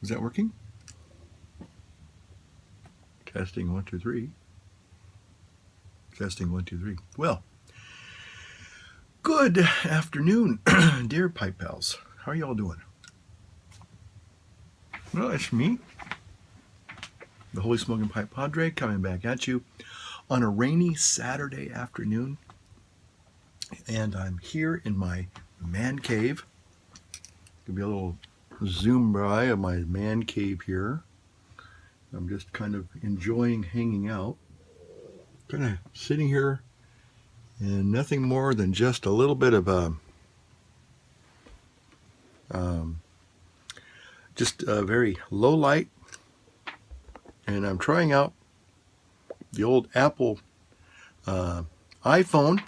Is that working? Testing 1, 2, 3. Testing 1, 2, 3. Well, good afternoon, dear pipe pals. How are y'all doing? Well, it's me, the Holy Smoking Pipe Padre, coming back at you on a rainy Saturday afternoon. And I'm here in my man cave. Give me a little zoom by of my man cave here. I'm just kind of enjoying hanging out. Kind of sitting here and nothing more than just a little bit of just a very low light. And I'm trying out the old Apple iPhone.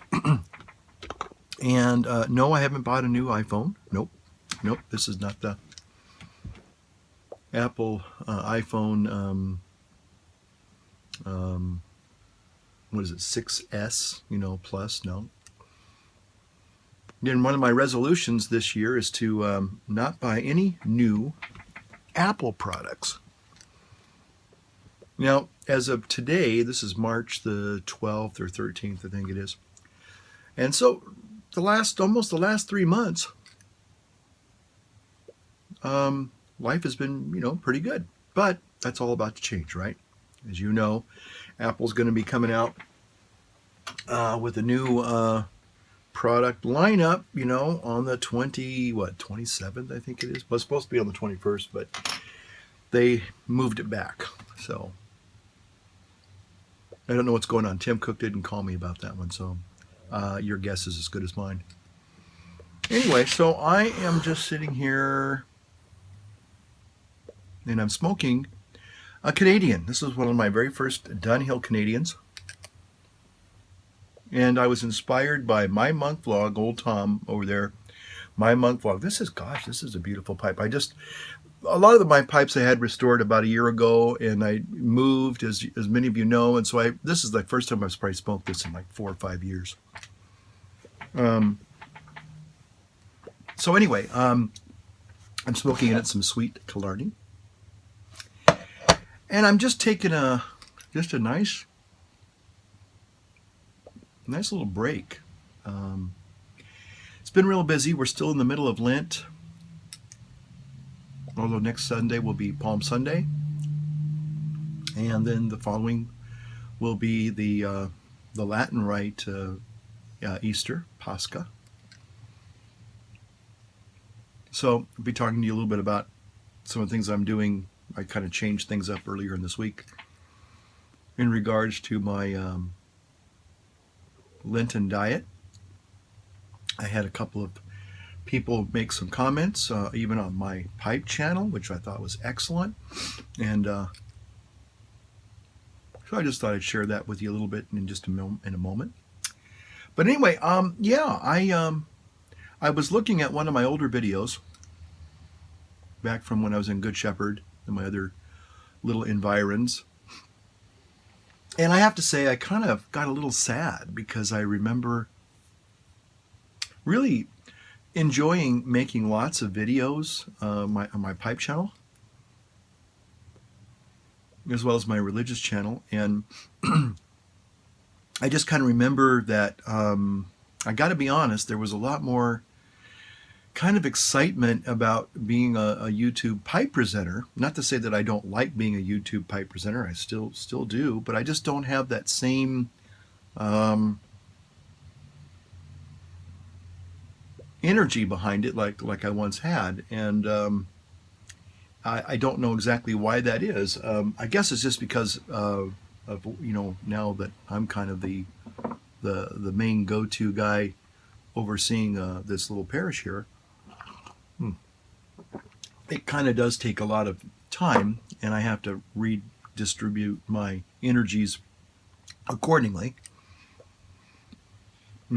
And no, I haven't bought a new iPhone. Nope. This is not the Apple iPhone. What is it? 6S? Plus. No. Again, one of my resolutions this year is to not buy any new Apple products. Now, as of today, this is March the 12th or 13th, I think it is. And so almost the last 3 months, life has been, pretty good. But that's all about to change, right? As you know, Apple's going to be coming out with a new product lineup, on the 27th, I think it is. It was supposed to be on the 21st, but they moved it back. So I don't know what's going on. Tim Cook didn't call me about that one, so your guess is as good as mine. Anyway, so I am just sitting here and I'm smoking a Canadian. This is one of my very first Dunhill Canadians. And I was inspired by My Monk Vlog, old Tom over there. My Monk Vlog. This is a beautiful pipe. A lot of my pipes I had restored about a year ago, and I moved, as many of you know, and so this is the first time I've probably smoked this in like 4 or 5 years. So anyway, I'm smoking in it some sweet Killarney, and I'm just taking a nice little break. It's been real busy. We're still in the middle of Lent, although next Sunday will be Palm Sunday, and then the following will be the Latin Rite Easter, Pascha. So I'll be talking to you a little bit about some of the things I'm doing. I kind of changed things up earlier in this week in regards to my Lenten diet. I had a couple of people make some comments, even on my pipe channel, which I thought was excellent. And so I just thought I'd share that with you a little bit in just in a moment. But anyway, I was looking at one of my older videos back from when I was in Good Shepherd and my other little environs. And I have to say, I kind of got a little sad because I remember really enjoying making lots of videos on my pipe channel, as well as my religious channel. And I just kind of remember that, I got to be honest, there was a lot more kind of excitement about being a YouTube pipe presenter. Not to say that I don't like being a YouTube pipe presenter, I still do, but I just don't have that same energy behind it like I once had. And I don't know exactly why that is. I guess it's just because of now that I'm kind of the main go-to guy overseeing this little parish here. It kind of does take a lot of time, and I have to redistribute my energies accordingly.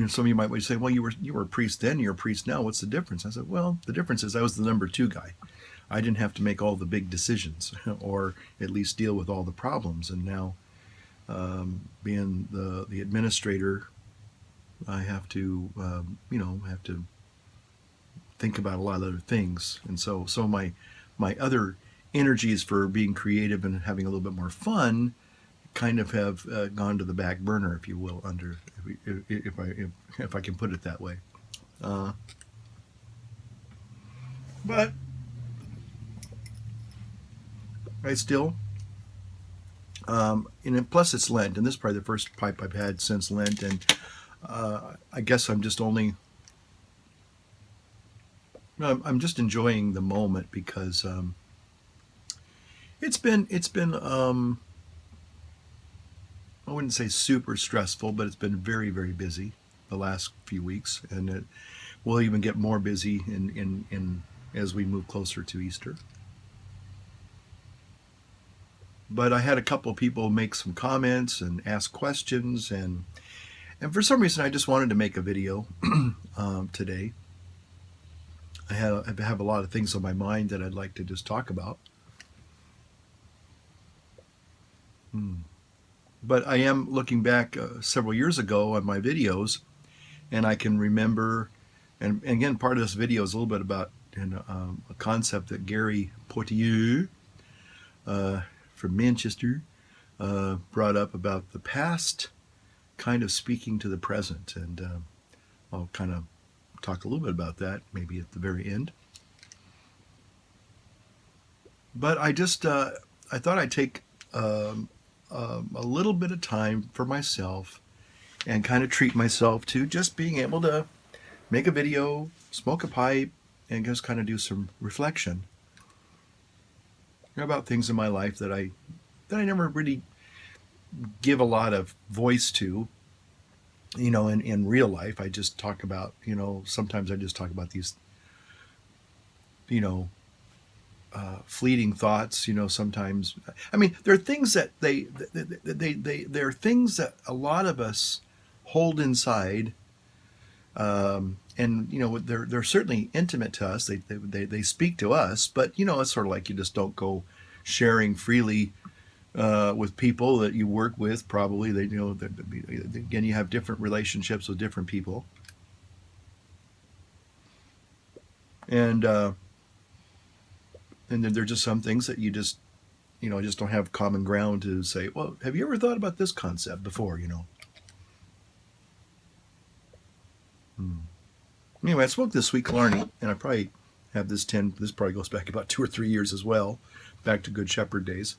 Some of you might say, well, you were a priest then, you're a priest now, what's the difference? I said, well, the difference is I was the number 2 guy. I didn't have to make all the big decisions, or at least deal with all the problems. And now, being the administrator, I have to think about a lot of other things. And so my other energies for being creative and having a little bit more fun kind of have gone to the back burner, if you will, if I can put it that way. But I still, and plus it's Lent, and this is probably the first pipe I've had since Lent, and I guess I'm just only, I'm just enjoying the moment because it's been I wouldn't say super stressful, but it's been very, very busy the last few weeks, and it will even get more busy in as we move closer to Easter. But I had a couple of people make some comments and ask questions, and for some reason I just wanted to make a video today. I have a lot of things on my mind that I'd like to just talk about. But I am looking back several years ago on my videos, and I can remember, and again, part of this video is a little bit about a concept that Gary Poitier from Manchester brought up about the past kind of speaking to the present, and I'll kind of talk a little bit about that maybe at the very end. But I just I thought I'd take a little bit of time for myself and kind of treat myself to just being able to make a video, smoke a pipe, and just kind of do some reflection about things in my life that I never really give a lot of voice to. In real life, I just talk about, sometimes I just talk about these, fleeting thoughts. Sometimes, I mean, there are things that there are things that a lot of us hold inside, and they're certainly intimate to us. They speak to us, but it's sort of like you just don't go sharing freely with people that you work with. Probably again, you have different relationships with different people, and then there are just some things that you just don't have common ground to say, well, have you ever thought about this concept before? Anyway, I smoked this sweet Killarney, and I probably have this probably goes back about 2 or 3 years as well, back to Good Shepherd days.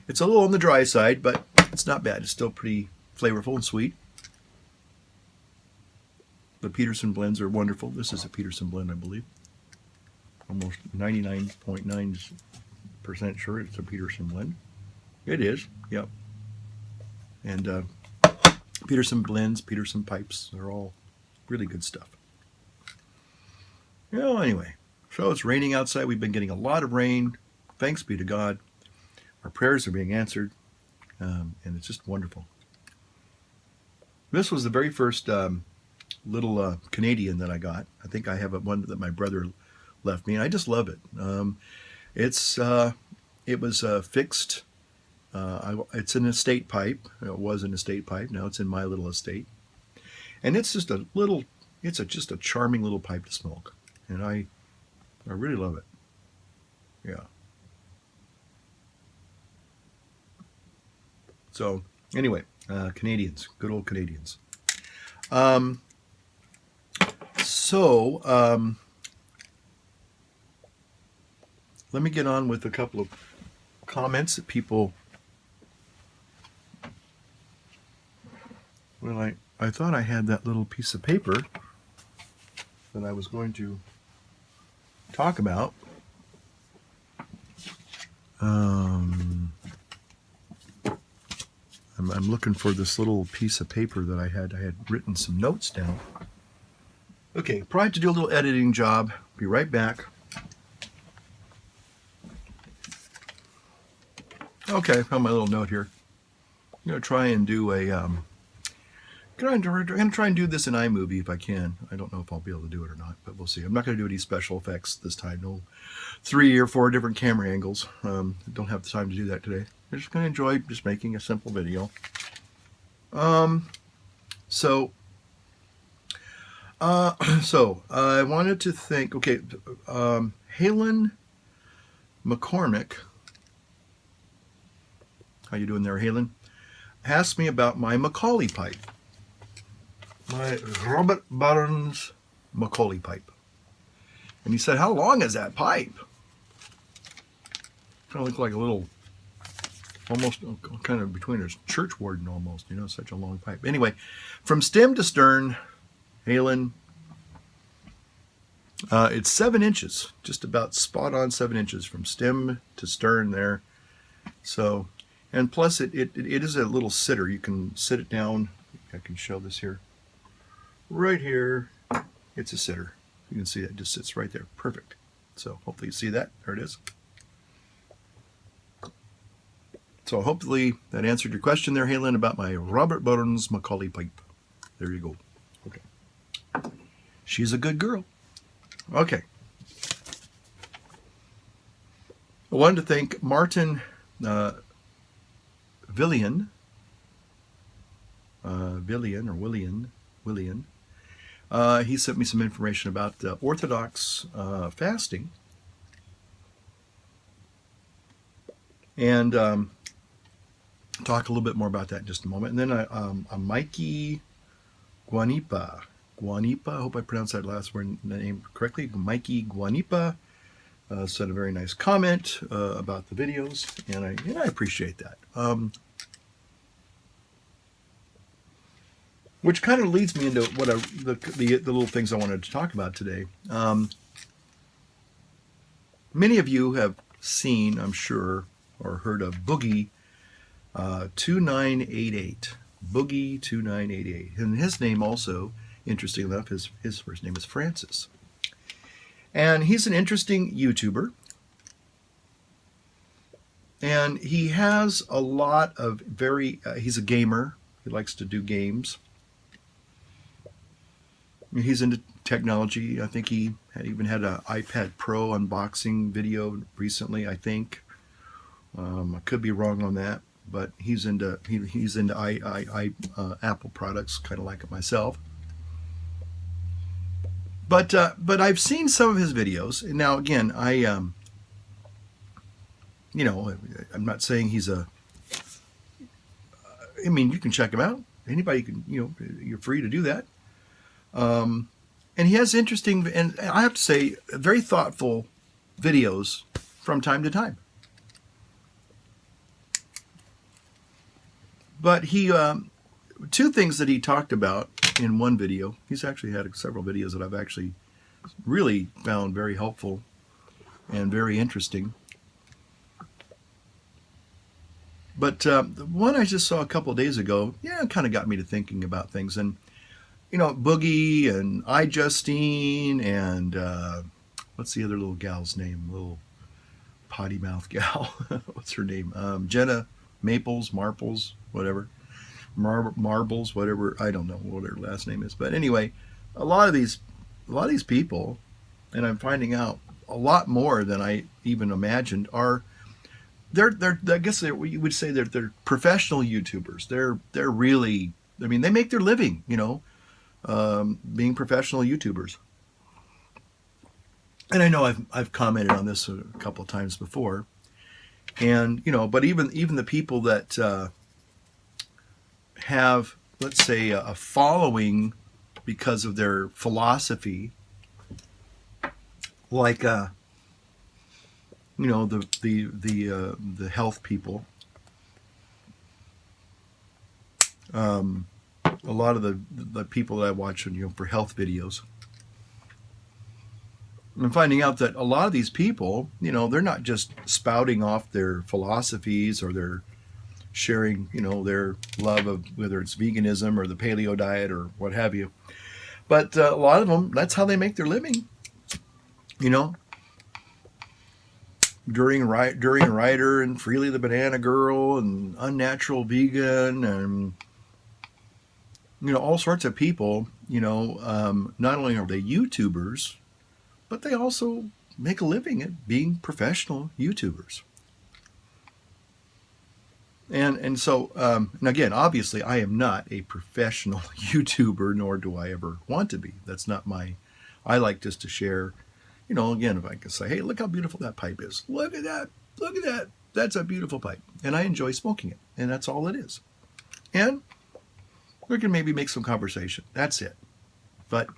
It's a little on the dry side, but it's not bad. It's still pretty flavorful and sweet. The Peterson blends are wonderful. This is a Peterson blend, I believe. Almost 99.9% sure it's a Peterson blend. It is, yep. And Peterson blends, Peterson pipes, they're all really good stuff. Anyway, so it's raining outside. We've been getting a lot of rain. Thanks be to God. Our prayers are being answered, and it's just wonderful. This was the very first little Canadian that I got. I think I have one that my brother left me, and I just love it. It was fixed. It's an estate pipe. It was an estate pipe. Now it's in my little estate, and it's just just a charming little pipe to smoke, and I really love it. Yeah. So anyway, Canadians, good old Canadians. Let me get on with a couple of comments that people. Well, I thought I had that little piece of paper that I was going to talk about. I'm looking for this little piece of paper that I had written some notes down. Okay, probably have to do a little editing job. Be right back. Okay, I found my little note here. I'm going to try and do I'm going to try and do this in iMovie if I can. I don't know if I'll be able to do it or not, but we'll see. I'm not going to do any special effects this time. No 3 or 4 different camera angles. I don't have the time to do that today. I'm just going to enjoy just making a simple video. So I wanted to think, okay, Halen McCormick, how you doing there, Halen? Asked me about my Macaulay pipe. My Robert Burns Macaulay pipe. And he said, how long is that pipe? Kind of look like a little, almost kind of between a church warden almost, you know, such a long pipe. Anyway, from stem to stern, Halen, it's 7 inches, just about spot on 7 inches from stem to stern there. So, and plus it is a little sitter. You can sit it down. I can show this here. Right here, it's a sitter. You can see that it just sits right there. Perfect. So hopefully you see that. There it is. So hopefully that answered your question there, Halen, about my Robert Burns Macaulay pipe. There you go. Okay. She's a good girl. Okay. I wanted to thank Martin Villian. Willian. He sent me some information about Orthodox fasting. And talk a little bit more about that in just a moment. And then a Mikey Guanipa. I hope I pronounced that last word name correctly. Mikey Guanipa sent a very nice comment about the videos, and I appreciate that. Which kind of leads me into what the little things I wanted to talk about today. Many of you have seen, I'm sure, or heard of Boogie 2988. Boogie 2988. And his name also, interesting enough, his first name is Francis. And he's an interesting YouTuber. And he has a lot of he's a gamer. He likes to do games. He's into technology. I think he even had an iPad Pro unboxing video recently, I think. I could be wrong on that, but he's into Apple products, kind of like it myself. But I've seen some of his videos. Now again, I'm not saying he's I mean, you can check him out. Anybody can, you're free to do that. And he has interesting, and I have to say, very thoughtful videos from time to time. But he, two things that he talked about in one video, he's actually had several videos that I've actually really found very helpful and very interesting. But the one I just saw a couple of days ago, it kind of got me to thinking about things. And Boogie and iJustine and what's the other little gal's name? Little potty mouth gal. What's her name? Jenna Marbles, whatever. Marbles, whatever. I don't know what her last name is. But anyway, a lot of these people, and I'm finding out a lot more than I even imagined, are I guess you would say they're professional YouTubers. They're really, I mean, they make their living, being professional YouTubers. And I know I've commented on this a couple of times before, and but even the people that have, let's say, a following because of their philosophy, like the health people. A lot of the people that I watch for health videos, I'm finding out that a lot of these people, they're not just spouting off their philosophies or they're sharing, their love of whether it's veganism or the paleo diet or what have you. But a lot of them, that's how they make their living. During Ryder and Freely the Banana Girl and Unnatural Vegan and all sorts of people, not only are they YouTubers, but they also make a living at being professional YouTubers. And so, and again, obviously, I am not a professional YouTuber, nor do I ever want to be. That's not I like just to share, again, if I could say, hey, look how beautiful that pipe is. Look at that. Look at that. That's a beautiful pipe. And I enjoy smoking it. And that's all it is. And we can maybe make some conversation. That's it. But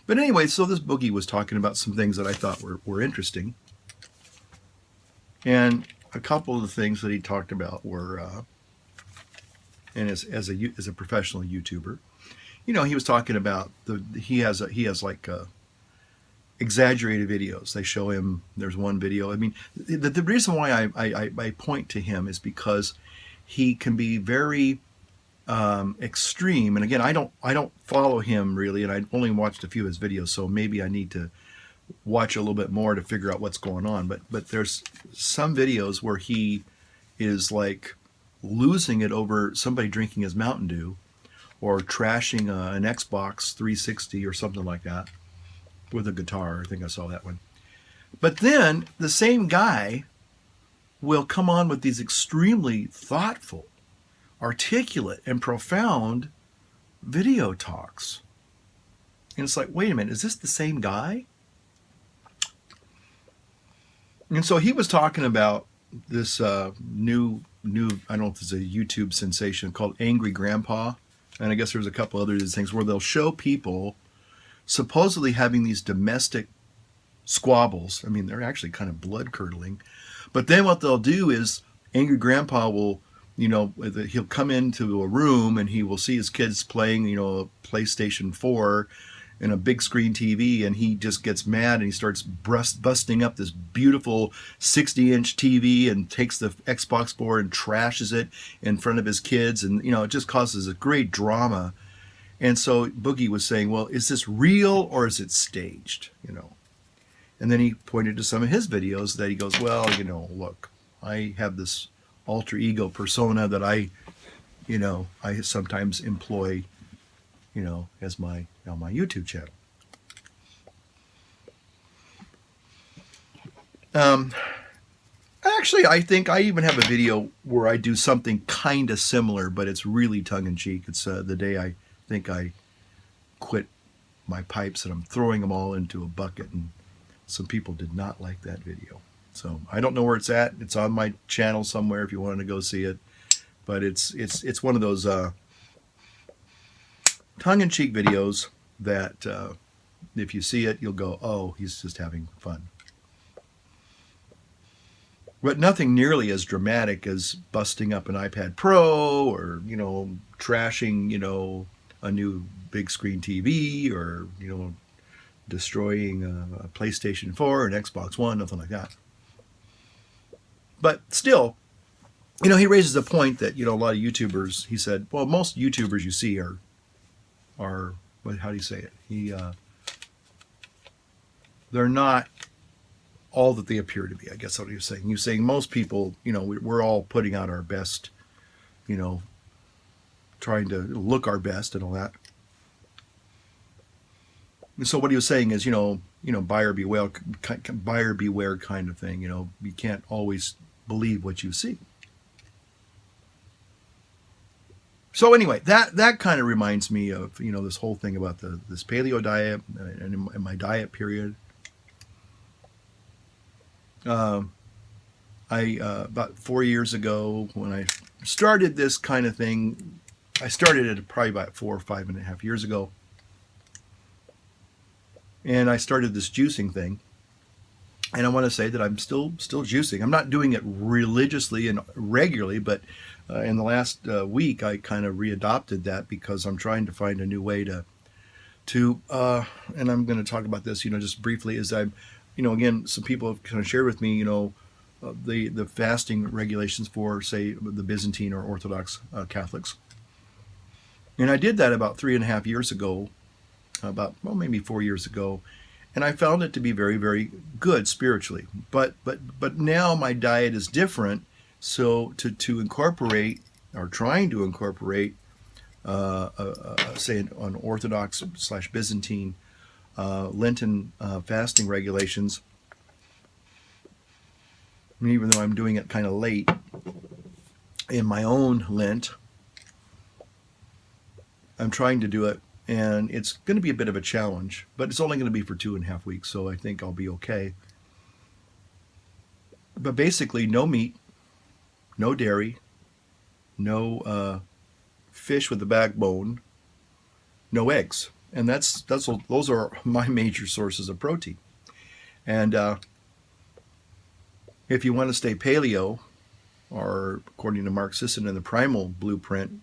anyway, so this Boogie was talking about some things that I thought were interesting. And a couple of the things that he talked about were, and as a professional YouTuber, he was talking about he has like exaggerated videos. They show him. There's one video. I mean, the reason why I point to him is because he can be very extreme. And again, I don't follow him really, and I only watched a few of his videos, so maybe I need to watch a little bit more to figure out what's going on. But there's some videos where he is like losing it over somebody drinking his Mountain Dew, or trashing an Xbox 360 or something like that with a guitar. I think I saw that one. But then the same guy will come on with these extremely thoughtful, articulate, and profound video talks. And it's like, wait a minute, is this the same guy? And so he was talking about this new, I don't know if it's a YouTube sensation called Angry Grandpa. And I guess there's a couple other things where they'll show people supposedly having these domestic squabbles. I mean, they're actually kind of blood curdling. But then what they'll do is Angry Grandpa will, he'll come into a room and he will see his kids playing, a PlayStation 4 in a big screen TV, and he just gets mad and he starts busting up this beautiful 60-inch TV and takes the Xbox board and trashes it in front of his kids, and it just causes a great drama. And so Boogie was saying, well, is this real or is it staged? And then he pointed to some of his videos that he goes, well, look, I have this alter ego persona that I sometimes employ, as my on my YouTube channel. Actually, I think I even have a video where I do something kind of similar, but it's really tongue-in-cheek. It's the day I think I quit my pipes and I'm throwing them all into a bucket, and some people did not like that video. So I don't know where it's at. It's on my channel somewhere if you wanted to go see it. But it's one of those tongue-in-cheek videos that if you see it, you'll go, oh, he's just having fun. But nothing nearly as dramatic as busting up an iPad Pro, or, trashing, a new big screen TV, or, destroying a PlayStation 4, an Xbox One, nothing like that. But still, he raises a point that, a lot of YouTubers, he said, well, most YouTubers you see are how do you say it? They're not all that they appear to be, I guess that's what he was saying. He was saying most people, we're all putting out our best, trying to look our best and all that. And so what he was saying is, buyer beware kind of thing. You can't always believe what you see. So anyway, that kind of reminds me of, this whole thing about this paleo diet and in my diet period. About 4 years ago, when I started this kind of thing, I started it probably about 4 or 5.5 years ago. And I started this juicing thing. And I want to say that I'm still juicing. I'm not doing it religiously and regularly, but in the last week, I kind of readopted that because I'm trying to find a new way to and I'm going to talk about this, just briefly, as I'm, again, some people have kind of shared with me, the fasting regulations for, say, the Byzantine or Orthodox Catholics. And I did that about 3.5 years ago, maybe 4 years ago. And I found it to be very, very good spiritually. But now my diet is different. So to incorporate, or trying to incorporate, say an Orthodox / Byzantine Lenten fasting regulations, and even though I'm doing it kind of late in my own Lent, I'm trying to do it and it's going to be a bit of a challenge, but it's only going to be for 2.5 weeks, so I think I'll be okay. But basically, no meat, no dairy, no fish with a backbone, no eggs, and those are my major sources of protein. And if you want to stay paleo, or according to Mark Sisson in the Primal Blueprint,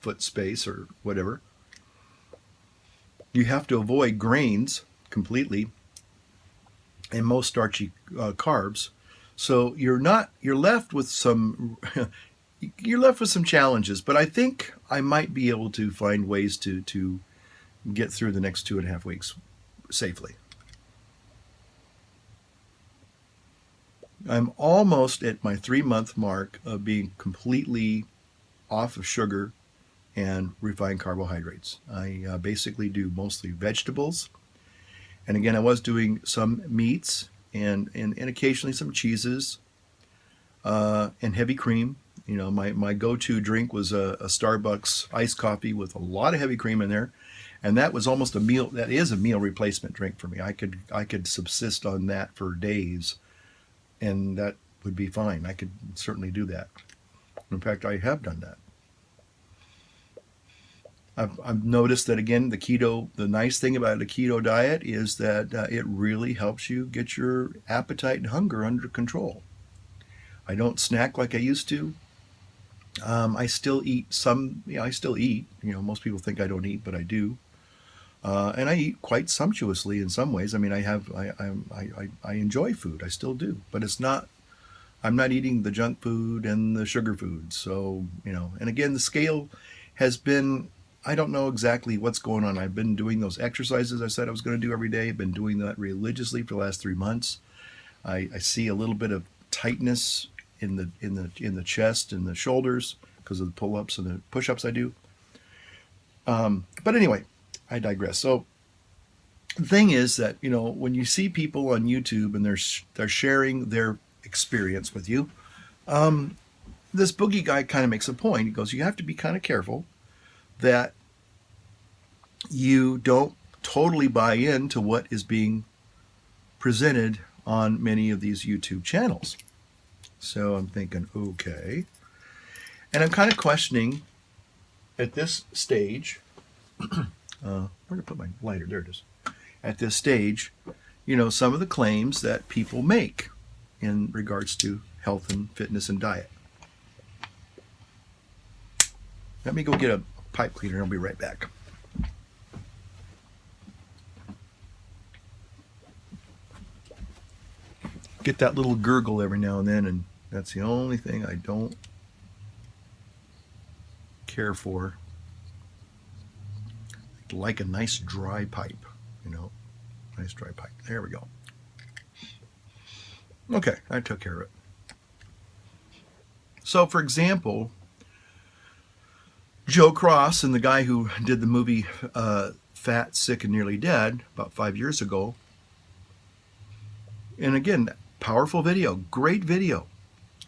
foot space or whatever, you have to avoid grains completely and most starchy carbs. So you're left with some challenges, but I think I might be able to find ways to get through the next 2.5 weeks safely. I'm almost at my 3-month mark of being completely off of sugar and refined carbohydrates. I basically do mostly vegetables. And again, I was doing some meats and occasionally some cheeses and heavy cream. My go-to drink was a Starbucks iced coffee with a lot of heavy cream in there. And that was almost a meal. That is a meal replacement drink for me. I could subsist on that for days, and that would be fine. I could certainly do that. In fact, I have done that. I've noticed that, again, the nice thing about a keto diet is that it really helps you get your appetite and hunger under control. I don't snack like I used to. I still eat some. I still eat. Most people think I don't eat, but I do. And I eat quite sumptuously in some ways. I mean, I enjoy food. I still do, but I'm not eating the junk food and the sugar foods. So, and again, the scale has been, I don't know exactly what's going on. I've been doing those exercises I said I was going to do every day. I've been doing that religiously for the last 3 months. I see a little bit of tightness in the chest and the shoulders because of the pull-ups and the push-ups I do. But anyway, I digress. So the thing is that, when you see people on YouTube and they're sharing their experience with you, this Boogie guy kind of makes a point. He goes, you have to be kind of careful that you don't totally buy into what is being presented on many of these YouTube channels. So I'm thinking, okay. And I'm kind of questioning at this stage, where did I put my lighter? There it is. At this stage, some of the claims that people make in regards to health and fitness and diet. Let me go get a pipe cleaner and I'll be right back. Get that little gurgle every now and then, and that's the only thing I don't care for. I like a nice dry pipe, nice dry pipe. There we go. Okay, I took care of it. So, for example, Joe Cross and the guy who did the movie Fat, Sick, and Nearly Dead about 5 years ago, and again, powerful video, great video.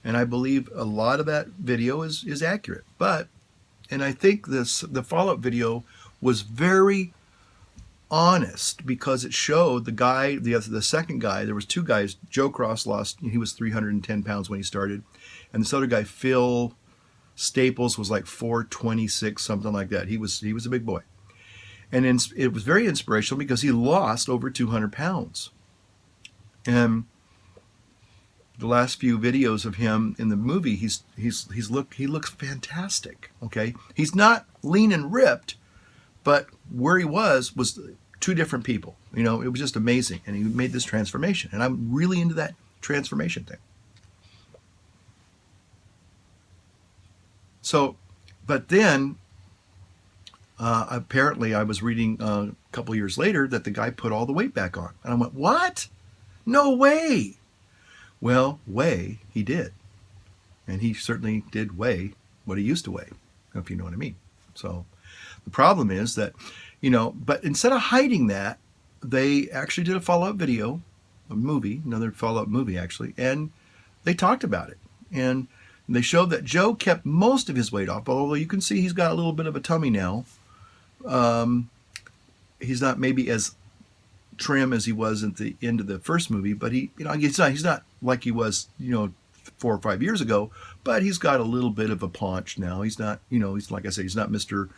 And I believe a lot of that video is accurate. And I think the follow-up video was very honest because it showed the guy, the second guy, there was 2 guys. Joe Cross he was 310 pounds when he started. And this other guy, Phil Staples, was like 426, something like that. He was a big boy. And it was very inspirational because he lost over 200 pounds. And the last few videos of him in the movie, he looks fantastic. Okay, he's not lean and ripped, but where he was 2 different people. It was just amazing, and he made this transformation, and I'm really into that transformation thing. So, but then apparently I was reading a couple years later that the guy put all the weight back on, and I went, what? No way. Well, he did. And he certainly did weigh what he used to weigh, if you know what I mean. So the problem is that, but instead of hiding that, they actually did a follow-up video, another follow-up movie actually, and they talked about it. And they showed that Joe kept most of his weight off, although you can see he's got a little bit of a tummy now. He's not maybe as trim as he was at the end of the first movie, but he's not like he was 4 or 5 years ago, but he's got a little bit of a paunch now. He's not, he's like I said, he's not Mr.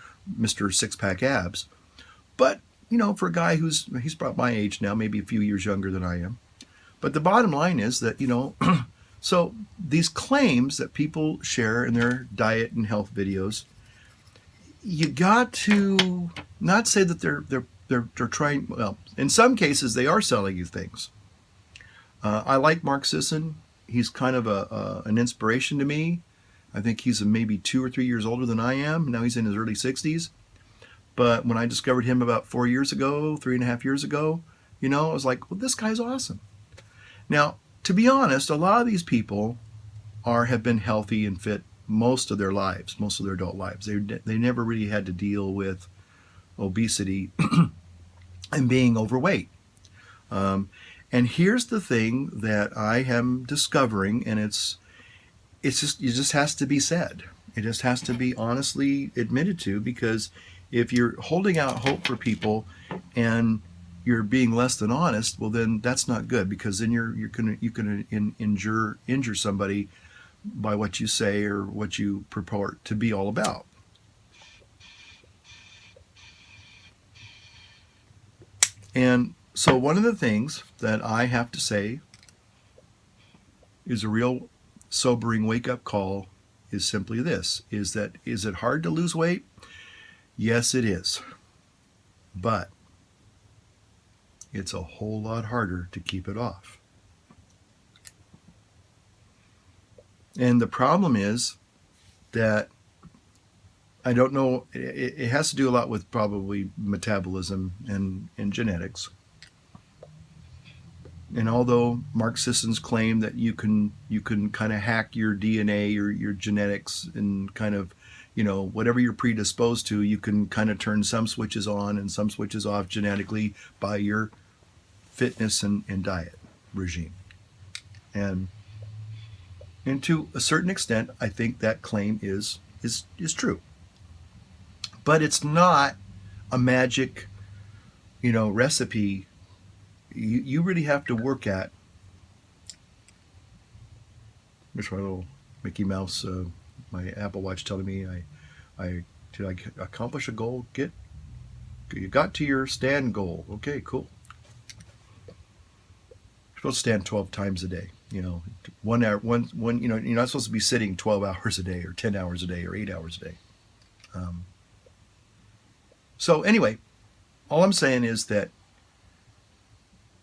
Six Pack abs, but for a guy he's about my age now, maybe a few years younger than I am. But the bottom line is that so these claims that people share in their diet and health videos, you got to not say that they're trying. Well, in some cases they are selling you things. I like Mark Sisson. He's kind of an inspiration to me. I think he's maybe 2 or 3 years older than I am. Now he's in his early 60s. But when I discovered him about 4 years ago, 3.5 years ago, I was like, well, this guy's awesome. Now, to be honest, a lot of these people have been healthy and fit most of their lives, most of their adult lives. They never really had to deal with obesity and being overweight. And here's the thing that I am discovering, and it just has to be said. It just has to be honestly admitted to, because if you're holding out hope for people and you're being less than honest, well, then that's not good, because then you're gonna injure somebody by what you say or what you purport to be all about. And so one of the things that I have to say is a real sobering wake-up call is simply this, is it hard to lose weight? Yes, it is. But it's a whole lot harder to keep it off. And the problem is that I don't know, it has to do a lot with probably metabolism and genetics. And although Mark Sisson's claim that you can kind of hack your DNA or your genetics and kind of, whatever you're predisposed to, you can kind of turn some switches on and some switches off genetically by your fitness and diet regime. And to a certain extent, I think that claim is true. But it's not a magic, recipe. You really have to work at. There's my little Mickey Mouse, my Apple Watch telling me did I accomplish a goal? You got to your stand goal. Okay, cool. You're supposed to stand 12 times a day. 1 hour, you're not supposed to be sitting 12 hours a day or 10 hours a day or 8 hours a day. So anyway, all I'm saying is that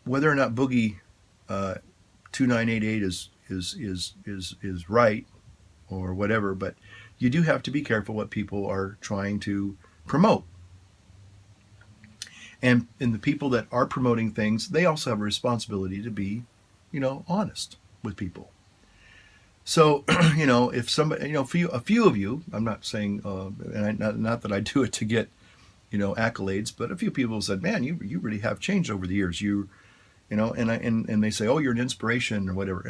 whether or not Boogie 2988 is right or whatever, but you do have to be careful what people are trying to promote. And the people that are promoting things, they also have a responsibility to be, honest with people. So, if somebody, a few of you, I'm not saying, not that I do it to get, accolades, but a few people said, man, you really have changed over the years. And they say, oh, you're an inspiration or whatever.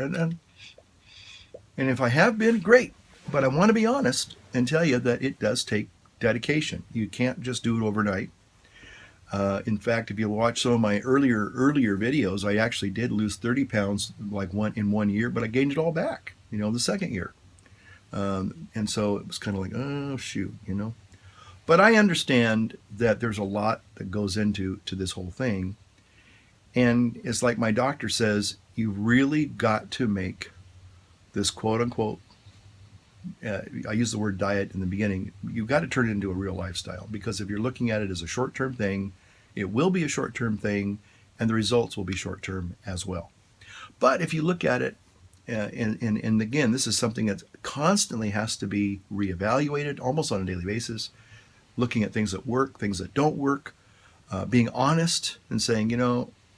And if I have been, great. But I want to be honest and tell you that it does take dedication. You can't just do it overnight. In fact, if you watch some of my earlier videos, I actually did lose 30 pounds in 1 year, but I gained it all back, the second year. And so it was kind of like, oh, shoot, But I understand that there's a lot that goes into this whole thing. And it's like my doctor says, you really got to make this quote unquote, I use the word diet in the beginning, you've got to turn it into a real lifestyle, because if you're looking at it as a short-term thing, it will be a short-term thing, and the results will be short-term as well. But if you look at it, and again, this is something that constantly has to be reevaluated almost on a daily basis, looking at things that work, things that don't work, being honest and saying,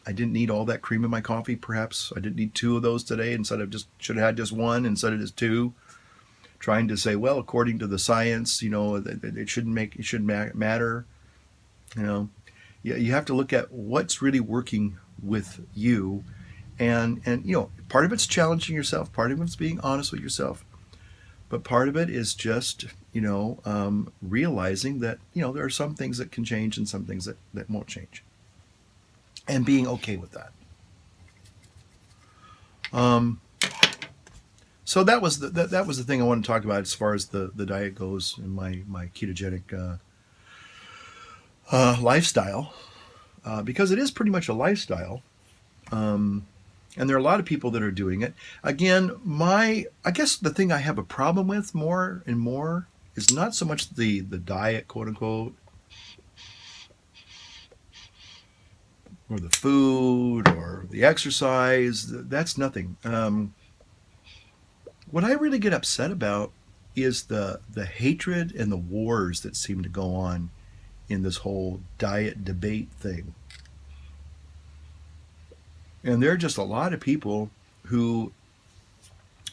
I didn't need all that cream in my coffee, perhaps. I didn't need 2 of those today instead of should have had just 1 instead of just 2. Trying to say, well, according to the science, it shouldn't matter. You have to look at what's really working with you. And part of it's challenging yourself. Part of it's being honest with yourself. But part of it is just, realizing that, there are some things that can change and some things that won't change. And being okay with that. So that was that was the thing I wanted to talk about as far as the diet goes and my ketogenic lifestyle, because it is pretty much a lifestyle. And there are a lot of people that are doing it. Again, I guess the thing I have a problem with more and more is not so much the diet, quote unquote, or the food or the exercise. That's nothing. What I really get upset about is the hatred and the wars that seem to go on in this whole diet debate thing. And there are just a lot of people who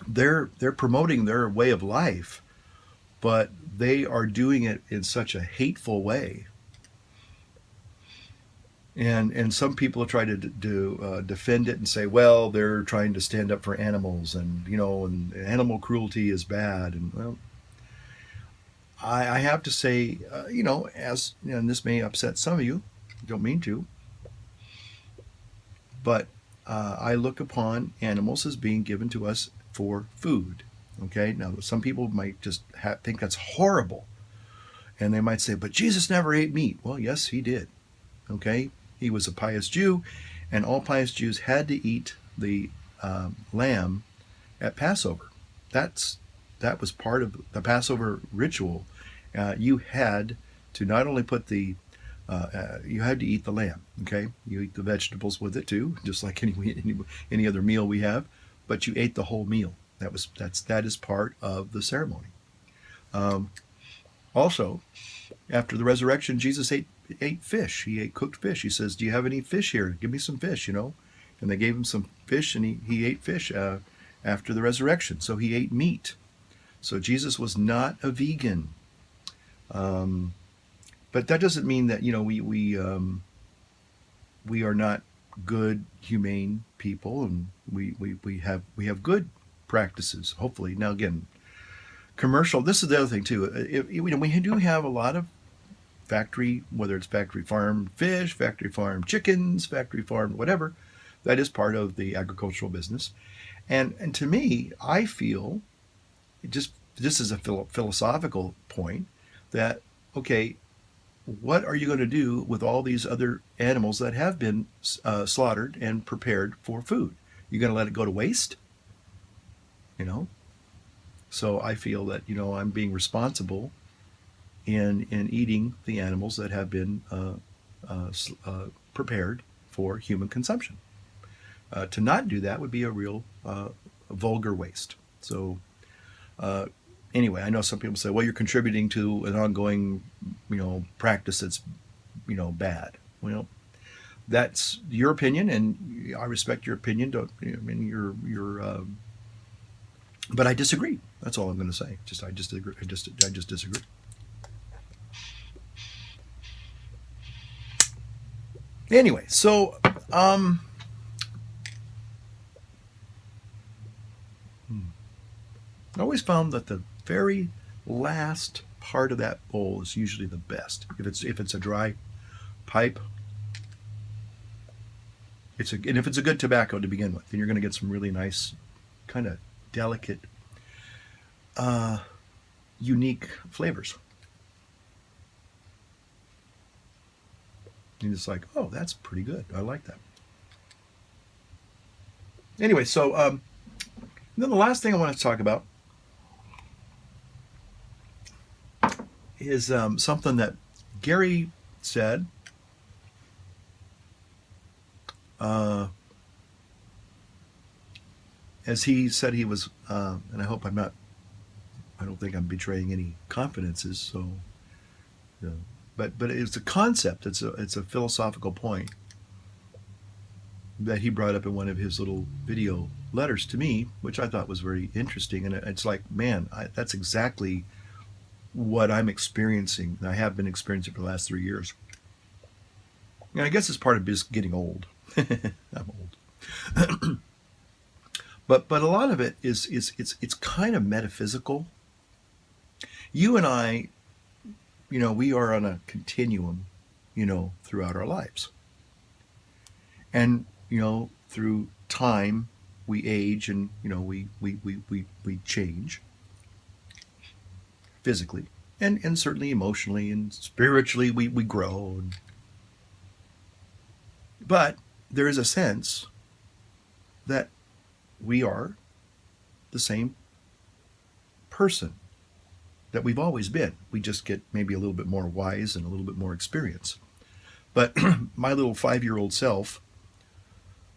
they're promoting their way of life, but they are doing it in such a hateful way. And some people try to defend it and say, well, they're trying to stand up for animals, and and animal cruelty is bad. And well, I have to say, and this may upset some of you, don't mean to, but I look upon animals as being given to us for food. Okay, now some people might just think that's horrible, and they might say, but Jesus never ate meat. Well, yes, he did. Okay, he was a pious Jew, and all pious Jews had to eat the lamb at Passover. That was part of the Passover ritual. You had to not only put you had to eat the lamb. Okay, you eat the vegetables with it too, just like any other meal we have, but you ate the whole meal. That is part of the ceremony. Also, after the resurrection, Jesus ate fish. He ate cooked fish. He says, "Do you have any fish here? Give me some fish." And they gave him some fish, and he ate fish after the resurrection. So he ate meat. So Jesus was not a vegan. But that doesn't mean that we are not good, humane people, and we have good practices. Hopefully, now again, commercial. This is the other thing too. We do have a lot of factory, whether it's factory farm fish, factory farm chickens, factory farm whatever. That is part of the agricultural business, and to me, I feel just this is a philosophical point that okay. What are you going to do with all these other animals that have been slaughtered and prepared for food? You're going to let it go to waste? So I feel that, I'm being responsible in eating the animals that have been prepared for human consumption. To not do that would be a real vulgar waste. So anyway, I know some people say, well, you're contributing to an ongoing, practice that's, bad. Well, that's your opinion, and I respect your opinion. But I disagree. That's all I'm going to say. I just disagree. Anyway, so I always found that the very last part of that bowl is usually the best. If it's a dry pipe, and if it's a good tobacco to begin with, then you're going to get some really nice, kind of delicate, unique flavors. And it's like, oh, that's pretty good. I like that. Anyway, so then the last thing I want to talk about is something that Gary said. As he said he was, and I hope I don't think I'm betraying any confidences. So, but it's a concept. It's a philosophical point that he brought up in one of his little video letters to me, which I thought was very interesting. And it's like, man, that's exactly what I'm experiencing. I have been experiencing for the last 3 years. And I guess it's part of just getting old. I'm old. But a lot of it is it's kind of metaphysical. You and I, we are on a continuum, throughout our lives. And, through time, we age and, we change physically and certainly emotionally and spiritually we grow. But there is a sense that we are the same person that we've always been. We just get maybe a little bit more wise and a little bit more experience. But my little 5-year-old self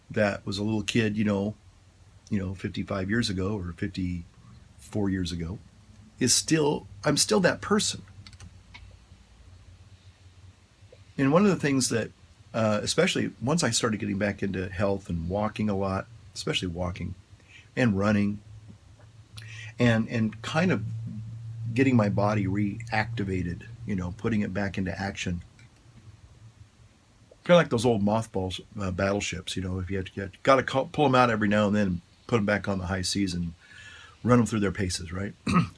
that was a little kid, 55 years ago or 54 years ago, I'm still that person. And one of the things that, especially once I started getting back into health and walking a lot, especially walking and running, and kind of getting my body reactivated, putting it back into action. Kind of like those old mothballs battleships, if you got to pull them out every now and then and put them back on the high seas and run them through their paces, right?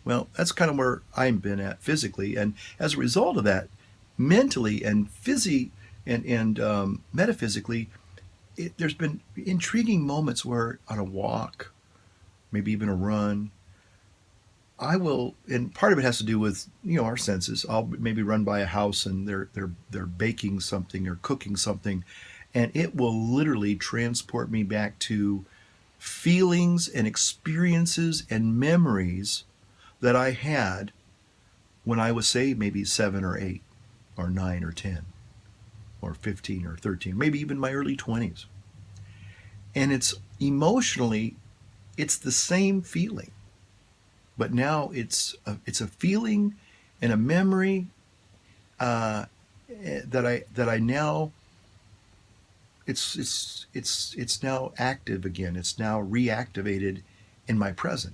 Well, that's kind of where I've been at physically. And as a result of that, mentally and metaphysically, there's been intriguing moments where on a walk, maybe even a run, I will, and part of it has to do with our senses. I'll maybe run by a house and they're baking something or cooking something, and it will literally transport me back to feelings and experiences and memories that I had when I was, say, maybe 7 or 8 or 9 or 10 or 15 or 13, maybe even my early 20s. And it's emotionally, it's the same feeling. But now it's a feeling and a memory that I now it's now active again. It's now reactivated in my present.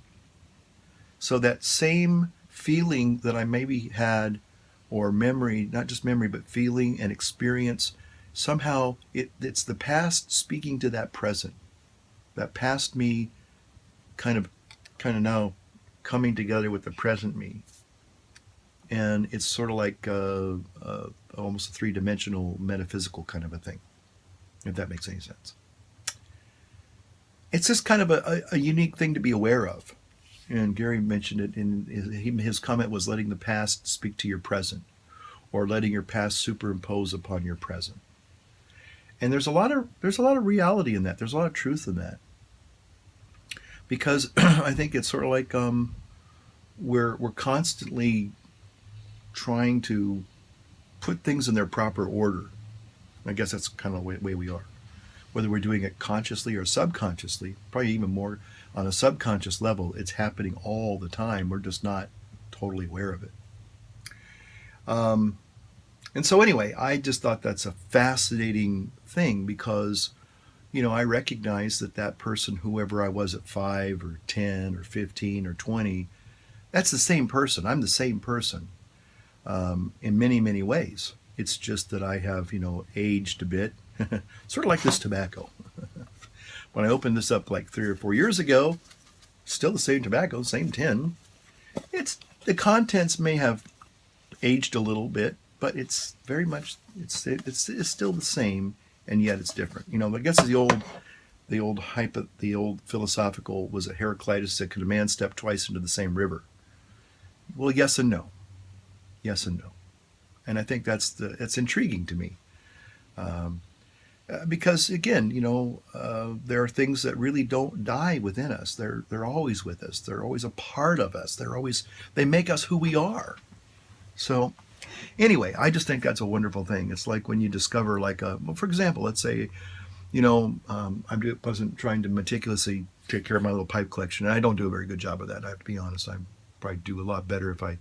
So that same feeling that I maybe had, or memory, not just memory, but feeling and experience, somehow it's the past speaking to that present. That past me kind of now coming together with the present me. And it's sort of like almost a three-dimensional metaphysical kind of a thing, if that makes any sense. It's just kind of a unique thing to be aware of. And Gary mentioned it in his comment was letting the past speak to your present, or letting your past superimpose upon your present. And there's a lot of reality in that. There's a lot of truth in that. Because I think it's sort of like we're constantly trying to put things in their proper order. I guess that's kind of the way we are. Whether we're doing it consciously or subconsciously, probably even more on a subconscious level, it's happening all the time. We're just not totally aware of it. And so anyway, I just thought that's a fascinating thing because I recognize that person, whoever I was at 5 or 10 or 15 or 20, that's the same person. I'm the same person in many, many ways. It's just that I have, aged a bit, sort of like this tobacco. When I opened this up like 3 or 4 years ago, still the same tobacco, same tin. The contents may have aged a little bit, but it's very much, it's still the same. And yet it's different. I guess the old philosophical was a Heraclitus that could a man step twice into the same river? Well, yes and no. Yes and no. And I think that's intriguing to me. Because again, there are things that really don't die within us. They're always with us. They're always a part of us. They make us who we are. So anyway, I just think that's a wonderful thing. It's like when you discover, for example, let's say, I wasn't trying to meticulously take care of my little pipe collection, and I don't do a very good job of that. I have to be honest. I probably do a lot better if I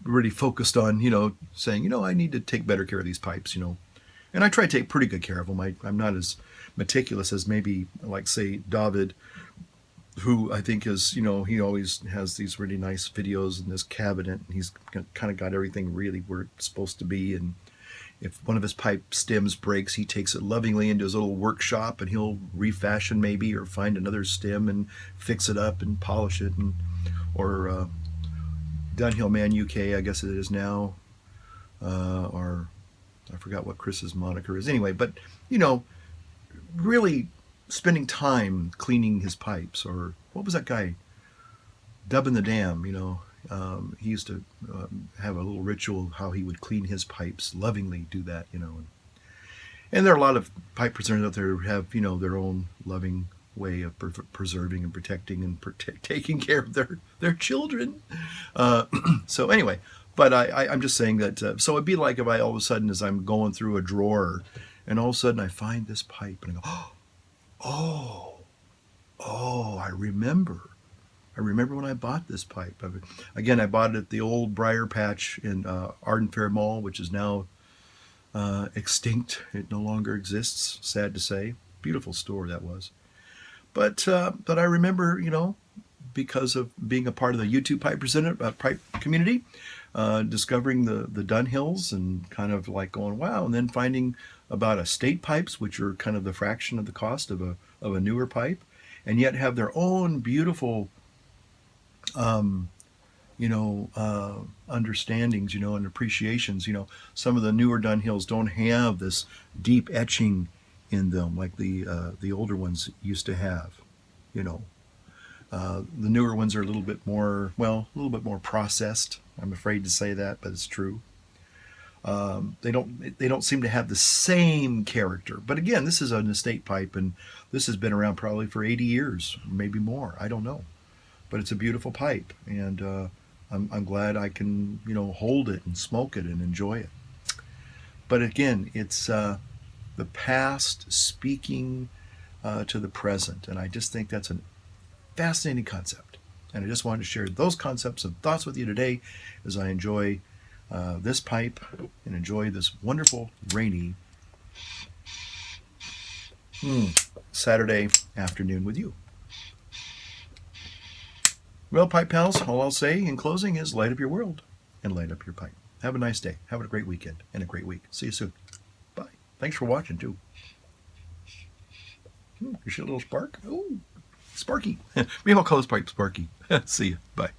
really focused on, saying, I need to take better care of these pipes, and I try to take pretty good care of them. I'm not as meticulous as maybe, like, say, David, who I think is, he always has these really nice videos in this cabinet, and he's kind of got everything really where it's supposed to be. And if one of his pipe stems breaks, he takes it lovingly into his little workshop, and he'll refashion maybe, or find another stem and fix it up and polish it, or Dunhill Man UK, I guess it is now, or I forgot what Chris's moniker is. Anyway, but you know, really spending time cleaning his pipes, or what was that guy, Dubbing the Dam? You know, he used to have a little ritual how he would clean his pipes, lovingly do that. You know, and there are a lot of pipe preservers out there who have, you know, their own loving way of preserving and protecting and taking care of their children. Uh, so anyway, but I'm just saying that. So it'd be like if I all of a sudden, as I'm going through a drawer, and all of a sudden I find this pipe and I go, oh, oh, I remember. I remember when I bought this pipe. Again, I bought it at the old Briar Patch in Arden Fair Mall, which is now extinct. It no longer exists, sad to say. Beautiful store that was. But I remember, you know, because of being a part of the YouTube pipe community, discovering the Dunhills and kind of like going, wow, and then finding about estate pipes, which are kind of the fraction of the cost of a newer pipe, and yet have their own beautiful understandings, you know, and appreciations. You know, some of the newer Dunhills don't have this deep etching in them like the older ones used to have. You know, the newer ones are a little bit more, well, a little bit more processed. I'm afraid to say that, but it's true. They don't seem to have the same character. But again, this is an estate pipe, and this has been around probably for 80 years, maybe more. I don't know. But it's a beautiful pipe, and I'm glad I can, you know, hold it and smoke it and enjoy it. But again, it's the past speaking to the present, and I just think that's a fascinating concept. And I just wanted to share those concepts and thoughts with you today as I enjoy this pipe and enjoy this wonderful rainy Saturday afternoon with you. Well, pipe pals, all I'll say in closing is light up your world and light up your pipe. Have a nice day. Have a great weekend and a great week. See you soon. Bye. Thanks for watching, too. You see a little spark? Oh, Sparky. Maybe I'll call this pipe Sparky. See you. Bye.